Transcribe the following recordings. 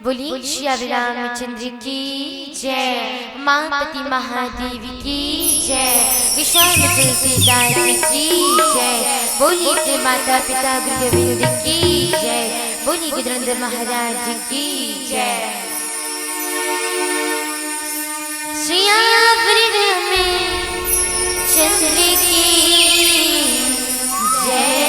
बोली श्री रामचंद्र की जय, मापति महादेव की जय, विश्वामित्र तुलसीदास की जय, बोली माता पिता गुरु गोविंद की जय, बोली गुरुधर महाराज की जय। श्री रामचंद्र की जय।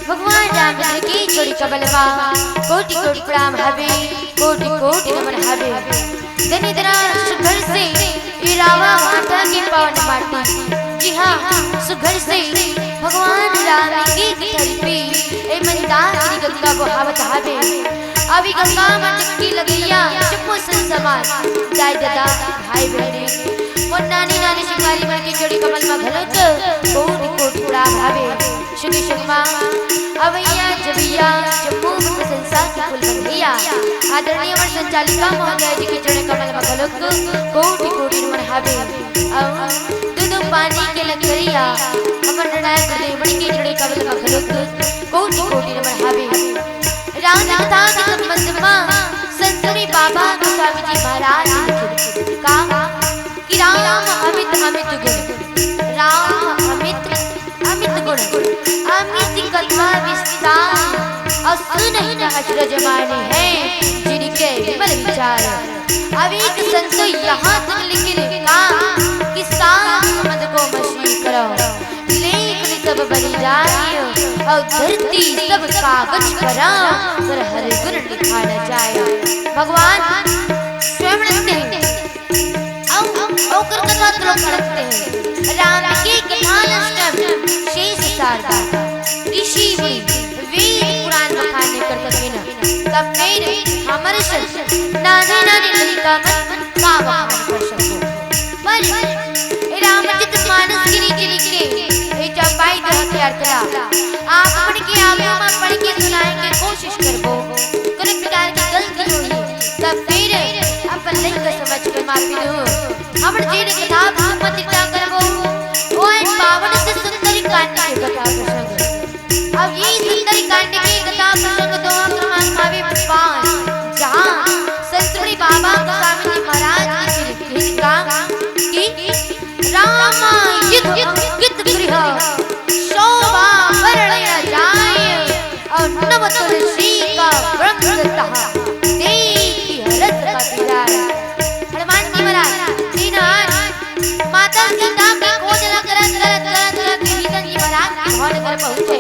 भगवान रामचंद्र की जोड़ी कबलवा कोटि कोटि प्रणाम हवे, कोटि कोटि नमन हवे। धनी धरा सुघर से ये रावा माता के पावन माटी, जी हाँ सुघर से भगवान राम की धरती पे ए मंदाकिनी गंगा बहावत हवे। अभी गंगा में डुबकी लगैया चुप्पो संसमान दाई दादा भाई बहने वो नानी नानी शिकारी बन के जोड़ी कमल में घलत कोटि कोटि प्रणाम हवे। शुगी शुगमा अवैया जबिया चुप्पो प्रशंसा की फूल बंधिया आदरणीय वर संचालिका महोदय जी के जोड़ी कमल में घलत कोटि कोटि नमन हवे। दूध पानी के लगरिया अमर नारायण देवड़ी के जोड़ी कमल में घलत कोटि कोटि नमन हवे। राम कथा के संबंध में संतरी बाबा गोस्वामी जी महाराज का कि राम अमित अमित गुण, राम अमित अमित गुण, अमित कथा विस्तार असुन ही न अचरज माने हैं जिनके विमल विचार। अब एक संत यहाँ तक लिखे का कि संबंध को मशीन करो, लेख सब बनी जाए और धरती सब कागज करा कर हर गुण लिखा न जाए। भगवान स्वयं रखते हैं और कथा तो रखते हैं। राम की कथा अष्टम शेष शारदा ऋषि मुनि वेद पुराण बखाने कर सके न, तब फिर हमारे संत नानी नानी ललिता में का बखान कर सको। पर रामचरित मानस के नीचे लिखे चंपाई जो हथियार करा आप पढ़ के आगे में पढ़ के सुनाएंगे कोशिश करबो कोई प्रकार की गलती हुई तब फिर अपन नहीं कर समझ के माफी दो। हमर जीने कथा मत चिंता करबो वो एक पावन से सुंदरी कांड की कथा प्रसंग। अब ये सुंदरी कांड की कथा प्रसंग दो क्रमांक भावे 5 जहां संतरी बाबा गोस्वामी जी महाराज की लिखा कि राम युद्ध गृह शोभा वर्ण जाए और नव तुलसी का ब्रह्म तहा देखी हरत का दीदार। हनुमान जी महाराज तीन माता सीता की खोज करत विभीषण जी महाराज के भवन घर पहुंचे।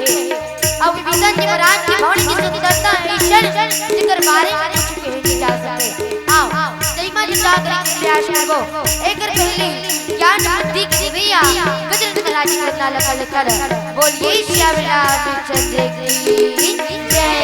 अब विभीषण जी महाराज के भवन की सुंदरता ऐसन जिकर बारे में कुछ कहे नहीं जा सकते। आओ जयमा जी का प्रयास करबो। एकर पहले ज्ञान बुद्धि की दिव्या गजर महाराज करना लखल कर बोलिए श्याम रामचंद्र की जय।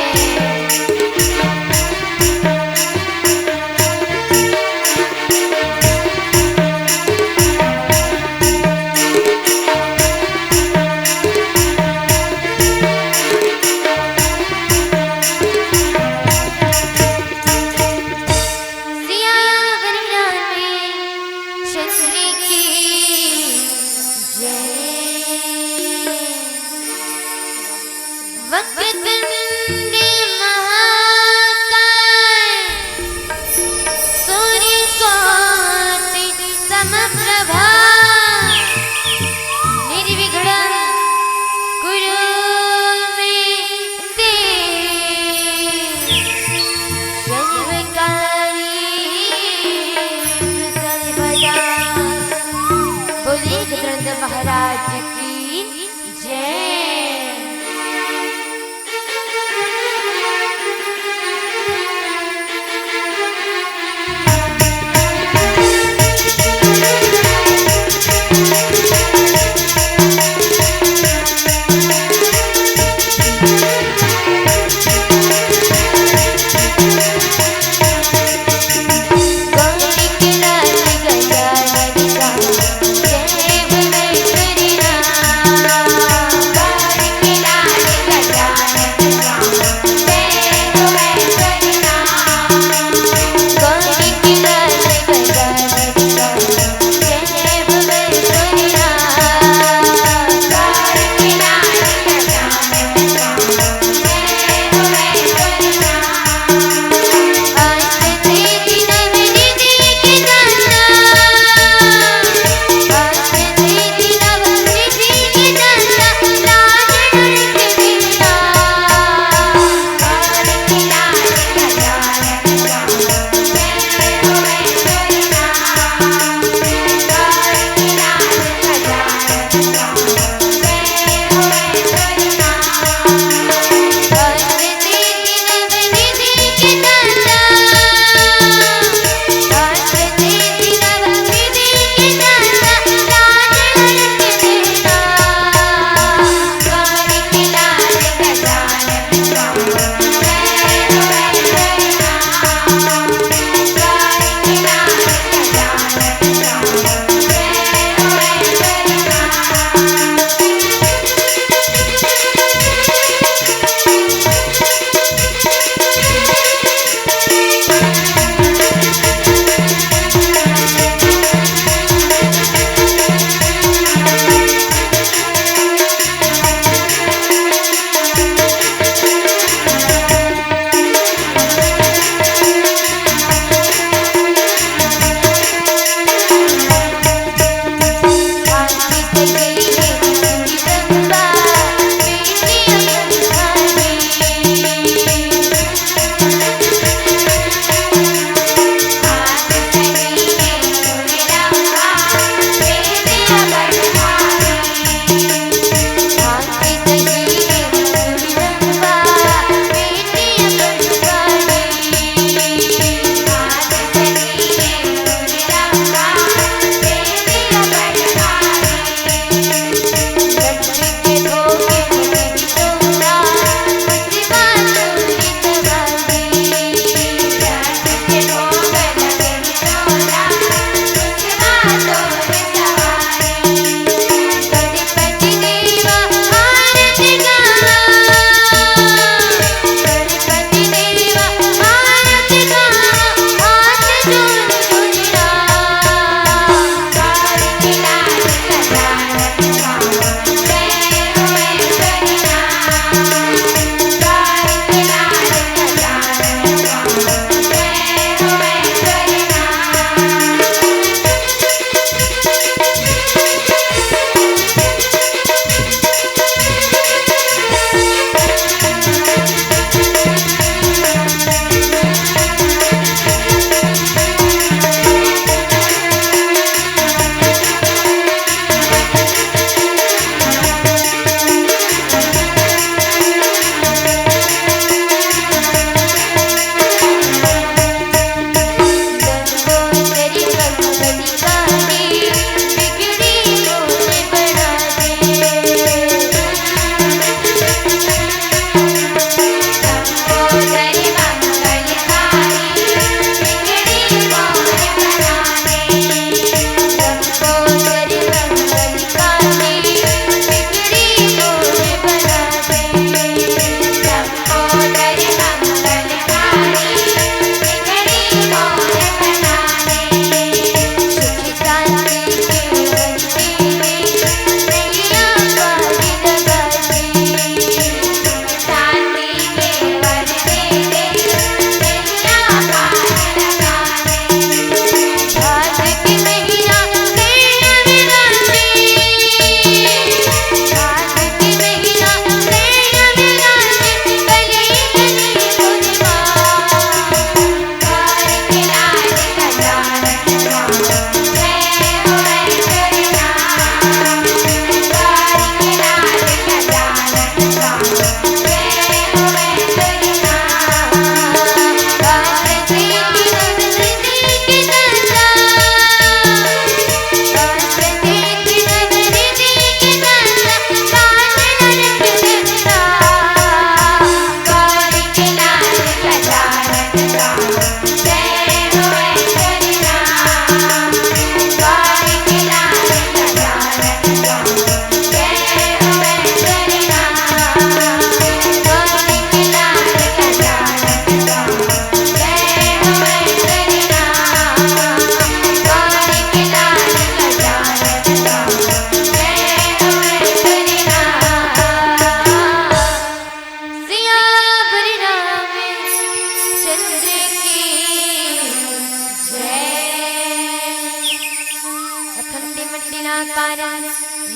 महाराज की जय।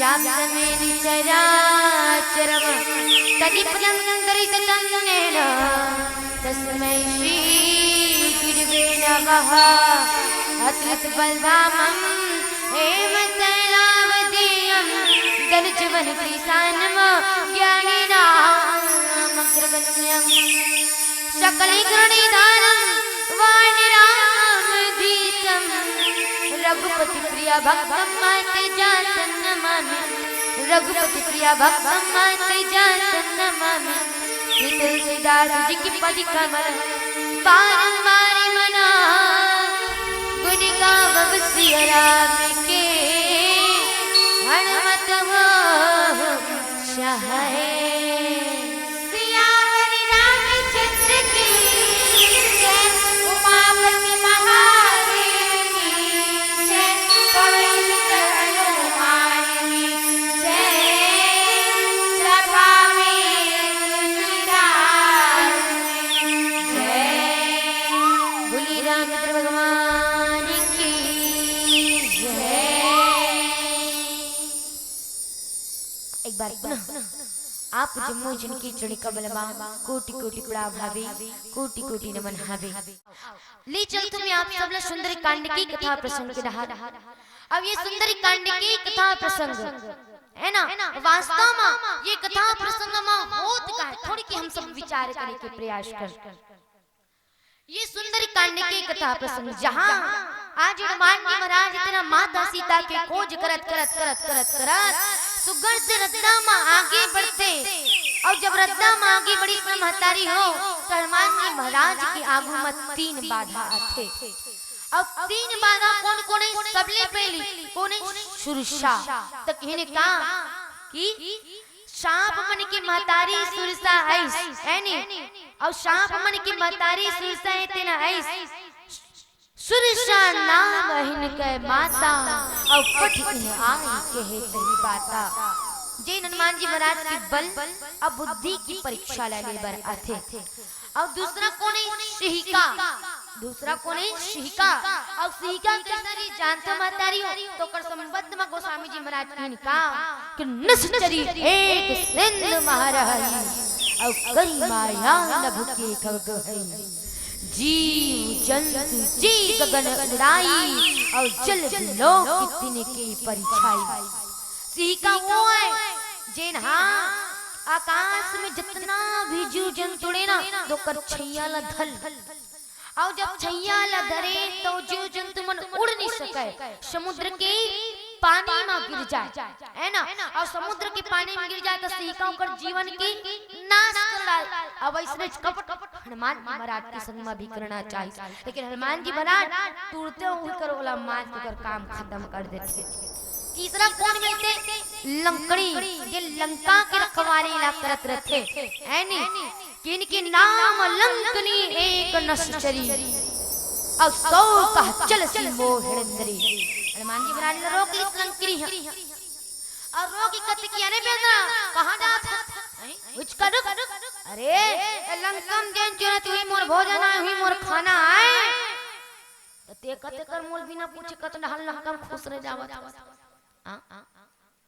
व्याप्तमेन चराचरम् तदिपदं दरिततन्नेन तस्मै श्री गुरुवे नमः। अतुलित बलधामं हेमशैलावधेयं दनुजवन कृशानं ज्ञानिनामग्रगण्यं सकलैर्गुणनिधानं वाणिरामधीशं रघुपति प्रिया भक्तं मातजातं नमामि। रघुपति प्रिया भक्तं मातजातं नमामि। श्री तुलसीदास जी की पद कमल बारंबार मना गुण गावब सिया राम के हनुमत हो सहाय। सियावर रामचंद्र की जय, उमापति महादेव की जय, पवन हनुमान की जय। सभा में तुलसीदास जय, बोली रामचंद्र भगवान की जय। एक बार पुनः आप जम्मू जिनकी चुड़ी कबलमा कोटि कोटि प्रणाम भावे, कोटि कोटि नमन हावे। ले चल तुम्हें आप सब लोग सुंदर कांड की कथा प्रसंग के रहा। अब ये सुंदर कांड की कथा प्रसंग है ना, वास्तव में ये कथा प्रसंग में होत का है, थोड़ी की हम सब विचार करने के प्रयास कर। ये सुंदर कांड की कथा प्रसंग जहाँ आज हनुमान जी महाराज इतना माता सीता के खोज करत करत करत करत करत सुगढ़ से रत्ना माँ आगे बढ़ते, और जब रत्ना माँ आगे बड़ी महतारी हो तो हनुमान जी महाराज की आगू में 3 बाधा आते। अब 3 बाधा कौन कौन है? सबले पहली कौन है? सुरसा। तो कहने का कि सांप मन की महतारी सुरसा है नी, और सांप मन की महतारी सुरसा है तेना ऐस। सुरसा नाम हिनके माता, और पठ इन आई कहे सही बाता। जैन हनुमान जी महाराज की बल और बुद्धि की परीक्षा लेने बर आथे। और दूसरा कौन है? सिहिका। दूसरा कौन है? सिहिका। और सिहिका के सारी जानता महतारी हो तो कर संबंध में गोस्वामी जी महाराज ने कहा कि निश्चरी एक सिंध महाराज, और कई माया नभ के खग है। जीव जंतु जी गगन उड़ाई, और जल लोक तिनके परिछाई। सिहिका वो है जिन हाँ आकाश में जितना भी जीव जंतु ना तो कर छैया ला धल, और जब छैया ला धरे तो जीव जंतु मन उड़ नहीं सके, समुद्र के पानी में गिर जाए है ना, और समुद्र के पानी में गिर जाए तो सिहिका कर जीवन की नाश कर डाल। अब इसने कपट हनुमान जी महाराज के संग में भी करना चाहिए, लेकिन हनुमान जी महाराज तुरते हुए कर वाला मार कर काम खत्म कर देते। तीसरा कौन मिलते? लंकड़ी, ये लंका के रखवारे ला करत रहते है नी, किनके नाम लंकनी एक नश्चरी, और 100 का चल सी मोहड़ंदरी। हनुमान जी महाराज ने रोक ली लंकड़ी है, और रोकी कथी किया रे बेटा कहां जात है? कुछ कर। अरे लंकम जैन चुरा तू ही मोर भोजन आए, हुई मोर खाना आए, तो ते कते कर मोर बिना पूछे कत हल लंकम खुश रह जावत।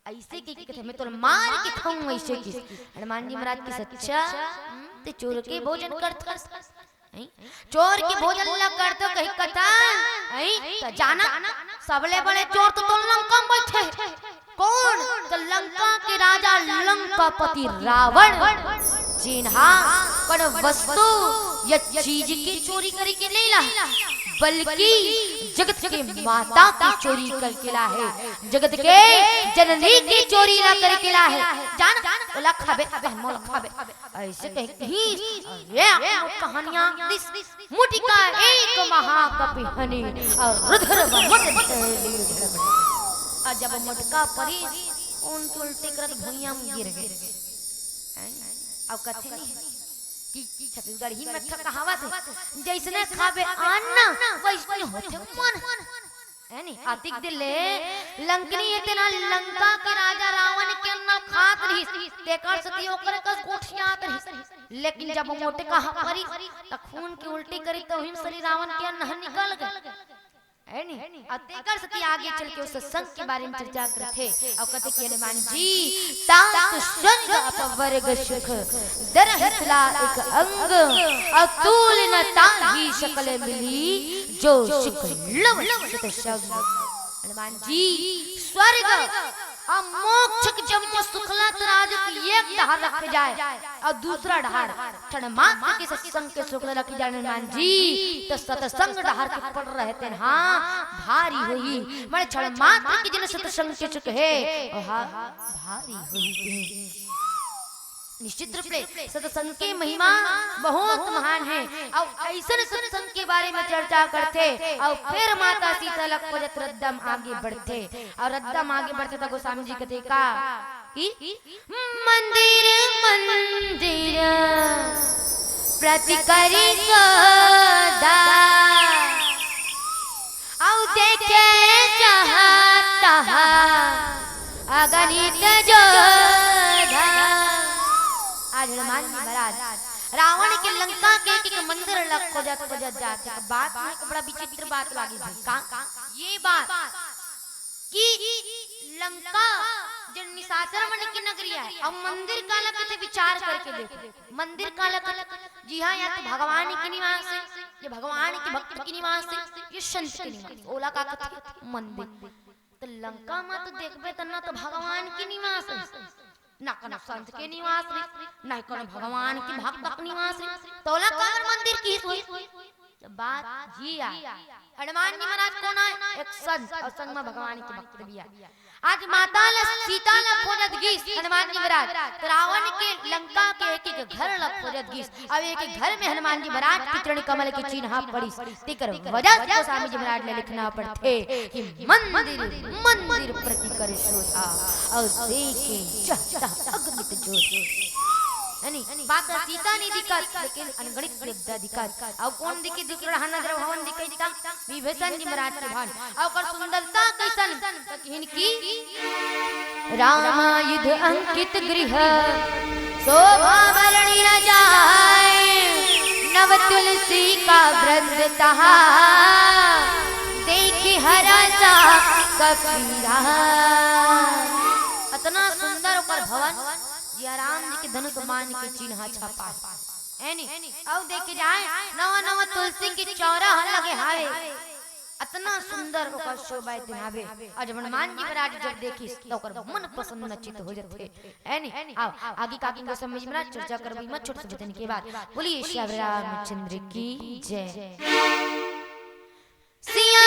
ऐसे की कहते मैं तो मार के खाऊं ऐसे की। हनुमान जी महाराज की सच्चा ते चोर के भोजन करता, चोर के भोजन ला करतो कहीं कथा तो जाना सबले बड़े चोर तो लंका में बैठे। कौन? तो लंका के राजा लंकापति रावण, जिन्हा पर वस्तु या चीज की चोरी करके नहीं ला, बल्कि जगत के माता की चोरी करके ला है, जगत के जननी की चोरी ला करके ला है। जान ओला खाबे मोला खाबे ऐसे कहीं ये कहानियां मुटिका एक महाकपि हनी, और रुद्र मट और जब मटका पड़ी उन उल्टे करत भुइयां में गिर गए। अब कथे नहीं कि छत्तीसगढ़ ही में कहावत है, जैसने खाबे अन्न वैसने होते मन है नी। आतिक दिले लंकनी इतना लंका के राजा रावण के अन्न खात रही, तेकर सती ओकर का कोठियात रही, लेकिन जब मोटे कहा परी त खून की उल्टी करी तो हिम श्री रावण के अन्न निकल गए। है नी। और तेकर सती आगे चल के उस सत्संग के बारे में चर्चा करते और कहते कि हनुमान जी तात संग अपवर्ग सुख दर हितला एक अंग अतुल न ताही शकल मिली जो सुख लव सत शब्द। हनुमान जी स्वर्ग और मोक्ष के जब वो सुखला तराज एक ढार रख जाए और दूसरा ढार क्षण मात्र के सत्संग के शुक्ल रख जाए हनुमान जी तो सत्संग ढार के पड़ रहते हैं हाँ भारी हुई मैं क्षण मात्र के जिन सत्संग के चुक है भारी हुई। निश्चित रूप से सत्संग की महिमा बहुत महान है और ऐसे सत्संग के बारे में चर्चा करते और फिर माता सीता लक्ष्मण रद्दम आगे बढ़ते और रद्दम आगे बढ़ते तो गोस्वामी जी कहते का कि मंदिर मंदिर प्रतिकरी सदा और देखे जहाँ तहाँ अगणित जोधा। आज हनुमान जी महाराज रावण के लंका के एक मंदिर लग खोजत जाते बात में एक बड़ा विचित्र बात लागी का ये बात कि लंका जो निशाचर मन की नगरी है और मंदिर का लग थे विचार करके देखो मंदिर का लग जी हाँ या तो भगवान के निवास है ये भगवान के भक्त के निवास है ये संत के निवास ओला का कथे मंदिर तो लंका में तो देखबे त ना तो भगवान के निवास है ना कनो संत के निवास रे ना कनो भगवान के भक्त के निवास रे तोला कागर मंदिर की हुई बात जी आ हनुमान जी महाराज कौन है एक संत और संग में भगवान के भक्त भी है। आज माता सीता ला खोजत गीस हनुमान जी महाराज रावण के लंका के एक एक घर ला खोजत गीस अब एक एक घर में हनुमान जी महाराज की चरण कमल के चिन्ह पड़ी तिकर वजह गोस्वामी जी महाराज ने लिखना पड़ते कि मंदिर मंदिर प्रति कर शोभा और देखे चाहता अगणित ज्योति यानी बात सीता नहीं दिक्कत लेकिन अनगणित विद्या दिक्कत और कौन दिखे दूसरा नजर भवन दिखे ता विभीषण जी महाराज के भान और कर सुंदरता कैसन तकहिन की रामायुध अंकित गृह शोभा वर्णि न जाए नव तुलसी का वृंद तहा देखी हरा सा कबीरा। इतना सुंदर ओकर भवन जिया राम जी के धनुष मान के चिन्ह छपा एनी अब देखे जाए नवा नवा तुलसी की चौरा लगे हावे इतना सुंदर ओकर शोभा दिनावे आज हनुमान जी महाराज जब देखी तो ओकर मन प्रसन्न चित्त हो जाते एनी आओ आगे काकी को समझ में चर्चा करबी मत छोट से बतन के बाद बोलिए श्री रामचंद्र की जय। सिया